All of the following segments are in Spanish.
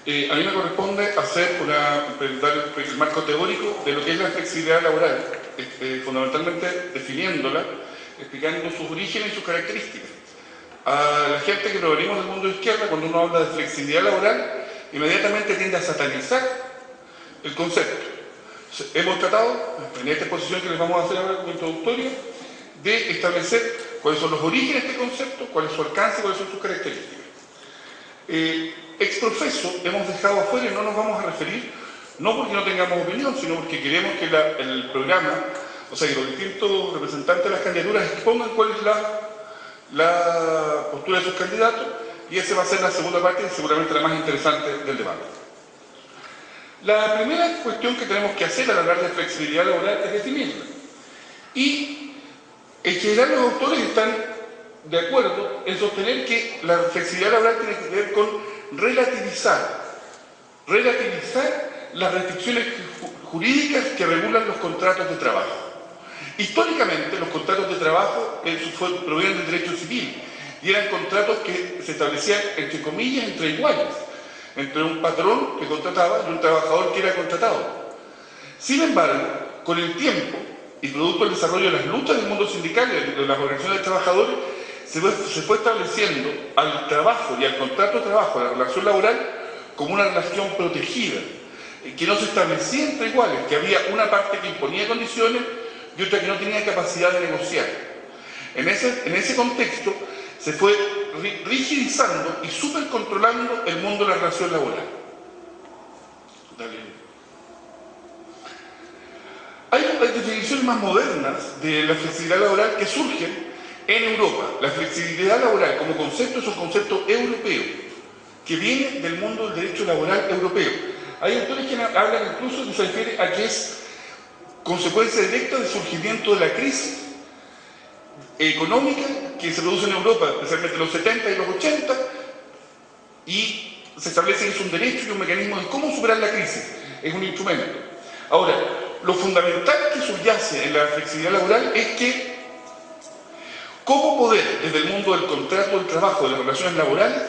A mí me corresponde dar el marco teórico de lo que es la flexibilidad laboral, fundamentalmente definiéndola, explicando sus orígenes y sus características. A la gente que provenimos del mundo de izquierda, cuando uno habla de flexibilidad laboral, inmediatamente tiende a satanizar el concepto. Hemos tratado, en esta exposición que les vamos a hacer ahora como introductoria, de establecer cuáles son los orígenes de este concepto, cuál es su alcance, cuáles son sus características. Exprofeso hemos dejado afuera y no nos vamos a referir, no porque no tengamos opinión, sino porque queremos que el programa, o sea, que los distintos representantes de las candidaturas expongan cuál es la postura de sus candidatos, y esa va a ser la segunda parte y seguramente la más interesante del debate. La primera cuestión que tenemos que hacer al hablar de flexibilidad laboral es definirla. Y en general los autores están de acuerdo en sostener que la flexibilidad laboral tiene que ver con relativizar las restricciones jurídicas que regulan los contratos de trabajo. Históricamente los contratos de trabajo provienen del derecho civil y eran contratos que se establecían, entre comillas, entre iguales, entre un patrón que contrataba y un trabajador que era contratado. Sin embargo, con el tiempo y producto del desarrollo de las luchas del mundo sindical y de las organizaciones de trabajadores, se fue estableciendo al trabajo y al contrato de trabajo, a la relación laboral, como una relación protegida, que no se establecía entre iguales, que había una parte que imponía condiciones y otra que no tenía capacidad de negociar. En ese contexto se fue rigidizando y supercontrolando el mundo de la relación laboral. Hay definiciones más modernas de la flexibilidad laboral que surgen en Europa. La flexibilidad laboral como concepto es un concepto europeo, que viene del mundo del derecho laboral europeo. Hay autores que hablan incluso que se refiere a que es consecuencia directa del surgimiento de la crisis económica que se produce en Europa, especialmente en los 70 y los 80, y se establece que es un derecho y un mecanismo de cómo superar la crisis, es un instrumento. Ahora, lo fundamental que subyace en la flexibilidad laboral es que cómo poder, desde el mundo del contrato, del trabajo, de las relaciones laborales,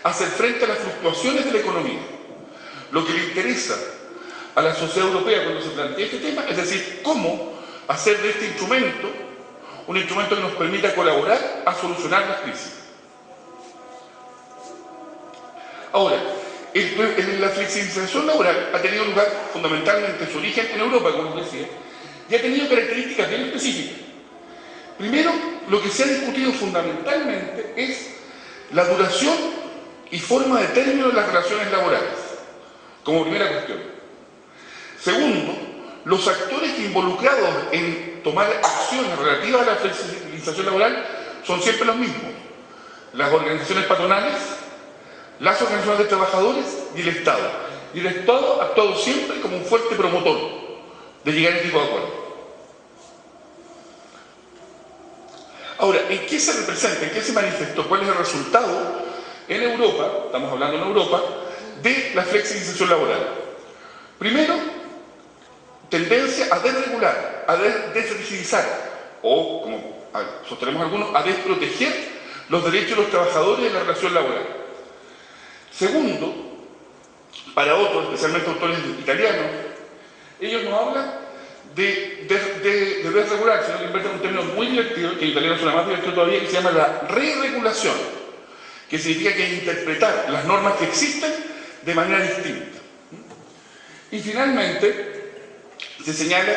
hacer frente a las fluctuaciones de la economía. Lo que le interesa a la sociedad europea cuando se plantea este tema, es decir, cómo hacer de este instrumento un instrumento que nos permita colaborar a solucionar las crisis. Ahora, la flexibilización laboral ha tenido lugar fundamentalmente su origen en Europa, como les decía, y ha tenido características bien específicas. Primero, lo que se ha discutido fundamentalmente es la duración y forma de término de las relaciones laborales, como primera cuestión. Segundo, los actores involucrados en tomar acciones relativas a la flexibilización laboral son siempre los mismos: las organizaciones patronales, las organizaciones de trabajadores y el Estado. Y el Estado ha actuado siempre como un fuerte promotor de llegar a este tipo de acuerdos. Ahora, ¿en qué se representa? ¿En qué se manifestó? ¿Cuál es el resultado en Europa, estamos hablando en Europa, de la flexibilización laboral? Primero, tendencia a desregular, a desrigidizar, o, como sostenemos algunos, a desproteger los derechos de los trabajadores en la relación laboral. Segundo, para otros, especialmente autores italianos, ellos no hablan de desregular, sino que inventan un término muy divertido, que en italiano suena más divertido todavía, que se llama la re-regulación, que significa que interpretar las normas que existen de manera distinta. Y finalmente, se señala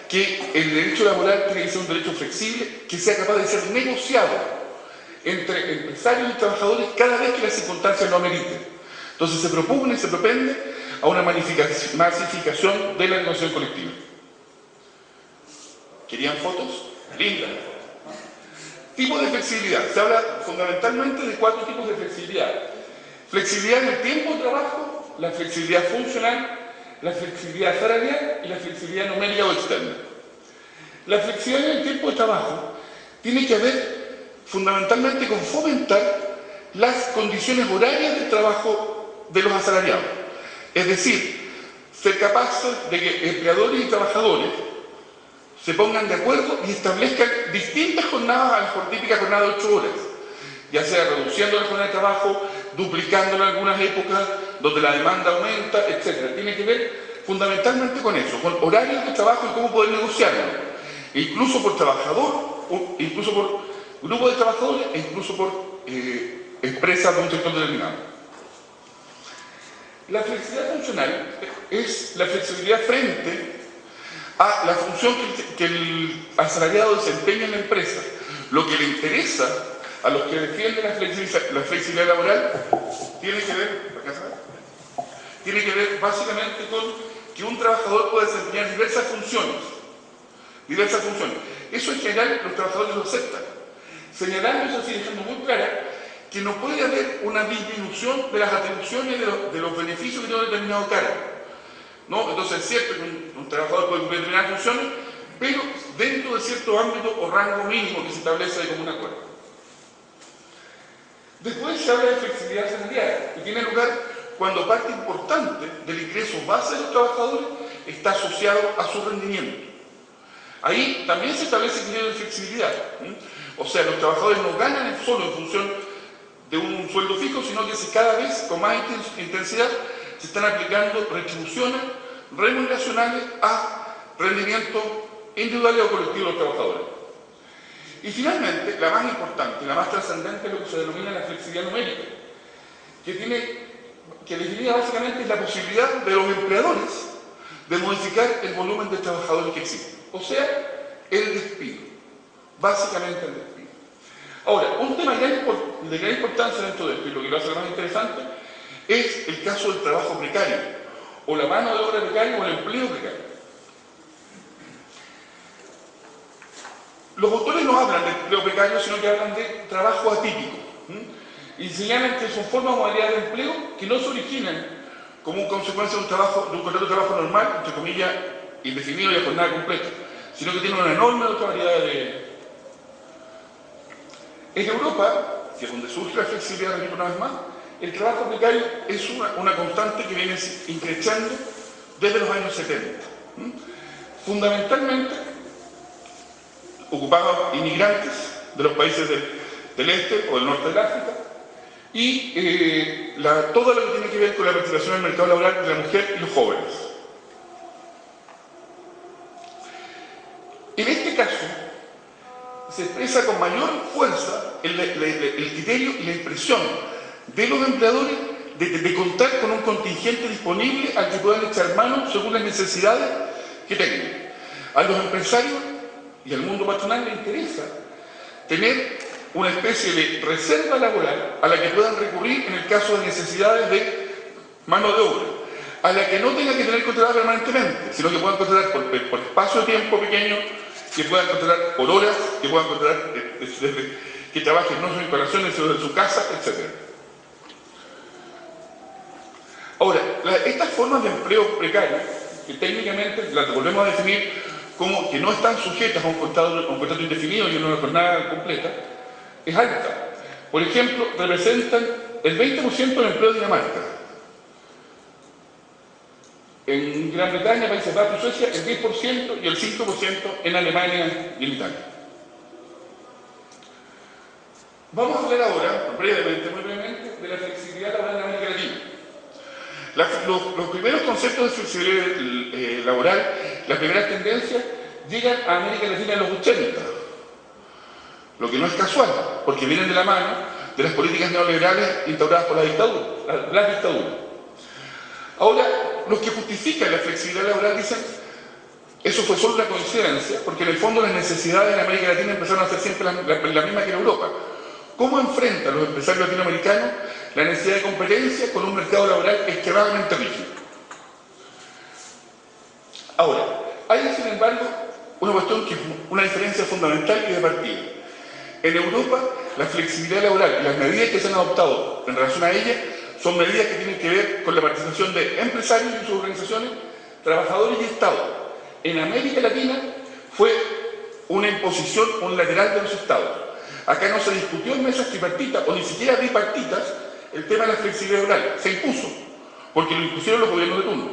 que el derecho laboral tiene que ser un derecho flexible, que sea capaz de ser negociado entre empresarios y trabajadores cada vez que las circunstancias lo ameriten. Entonces se propugna y se propende a una masificación de la negociación colectiva. ¿Querían fotos? Lindas. Tipos de flexibilidad. Se habla fundamentalmente de 4 tipos de flexibilidad. Flexibilidad en el tiempo de trabajo, la flexibilidad funcional, la flexibilidad salarial y la flexibilidad numérica o externa. La flexibilidad en el tiempo de trabajo tiene que ver fundamentalmente con fomentar las condiciones horarias del trabajo de los asalariados. Es decir, ser capaces de que empleadores y trabajadores se pongan de acuerdo y establezcan distintas jornadas a la típica jornada de 8 horas, ya sea reduciendo la jornada de trabajo, duplicándola en algunas épocas, donde la demanda aumenta, etc. Tiene que ver fundamentalmente con eso, con horarios de trabajo y cómo poder negociarlo, incluso por trabajador, incluso por grupo de trabajadores e incluso por empresas de un sector determinado. La flexibilidad funcional es la flexibilidad frente a la función que el asalariado desempeña en la empresa. Lo que le interesa a los que defienden la flexibilidad laboral tiene que ver básicamente con que un trabajador pueda desempeñar diversas funciones. Eso en general los trabajadores lo aceptan, señalando eso así, dejando muy clara que no puede haber una disminución de las atribuciones de los beneficios que tiene un determinado cargo, ¿no? Entonces es cierto que un trabajador puede cumplir determinadas funciones, pero dentro de cierto ámbito o rango mínimo que se establece de común acuerdo. Después se habla de flexibilidad salarial, que tiene lugar cuando parte importante del ingreso base de los trabajadores está asociado a su rendimiento. Ahí también se establece criterio de flexibilidad. O sea, los trabajadores no ganan solo en función de un sueldo fijo, sino que cada vez con más intensidad se están aplicando retribuciones remuneracionales a rendimientos individuales o colectivos de los trabajadores. Y finalmente, la más importante, la más trascendente es lo que se denomina la flexibilidad numérica, que definida básicamente es la posibilidad de los empleadores de modificar el volumen de trabajadores que existen. O sea, el despido. Básicamente el despido. Ahora, un tema de gran importancia dentro de esto, y lo que lo hace lo más interesante, es el caso del trabajo precario, o la mano de obra precaria o el empleo precario. Los autores no hablan de empleo precario, sino que hablan de trabajo atípico. Y señalan que son formas o modalidades de empleo que no se originan como consecuencia de un contrato de trabajo normal, entre comillas, indefinido y a jornada completa, sino que tienen una enorme otra variedad de... En Europa, que es donde surge la flexibilidad, repito una vez más, el trabajo precario es una constante que viene increciendo desde los años 70. Fundamentalmente, ocupados inmigrantes de los países del este o del norte del África, y todo lo que tiene que ver con la participación en el mercado laboral de la mujer y los jóvenes. En este caso, se expresa con mayor fuerza el criterio y la impresión de los empleadores de contar con un contingente disponible al que puedan echar mano según las necesidades que tengan. A los empresarios y al mundo patronal les interesa tener una especie de reserva laboral a la que puedan recurrir en el caso de necesidades de mano de obra, a la que no tengan que tener contratada permanentemente, sino que puedan contratar por espacio de tiempo pequeño, que puedan contratar por horas, que puedan contratar que trabajen no en sus instalaciones, sino en su casa, etc. Ahora, estas formas de empleo precario, que técnicamente las volvemos a definir como que no están sujetas a un contrato indefinido y a una jornada completa, es alta. Por ejemplo, representan el 20% del empleo de Dinamarca. En Gran Bretaña, Países Bajos y Suecia, el 10% y el 5% en Alemania y en Italia. Vamos a hablar ahora, muy brevemente, de la flexibilidad laboral en América Latina. Los primeros conceptos de flexibilidad laboral, las primeras tendencias, llegan a América Latina en los 80. Lo que no es casual, porque vienen de la mano de las políticas neoliberales instauradas por las dictaduras. Ahora, los que justifican la flexibilidad laboral dicen eso fue solo una coincidencia, porque en el fondo las necesidades en América Latina empezaron a ser siempre la misma que en Europa. ¿Cómo enfrentan los empresarios latinoamericanos la necesidad de competencia con un mercado laboral extremadamente rígido? Ahora, hay sin embargo una cuestión que es una diferencia fundamental y de partida. En Europa, la flexibilidad laboral y las medidas que se han adoptado en relación a ella son medidas que tienen que ver con la participación de empresarios y sus organizaciones, trabajadores y Estado. En América Latina fue una imposición unilateral de los Estados. Acá no se discutió en mesas tripartitas o ni siquiera bipartitas el tema de la flexibilidad laboral. Se impuso, porque lo impusieron los gobiernos de turno.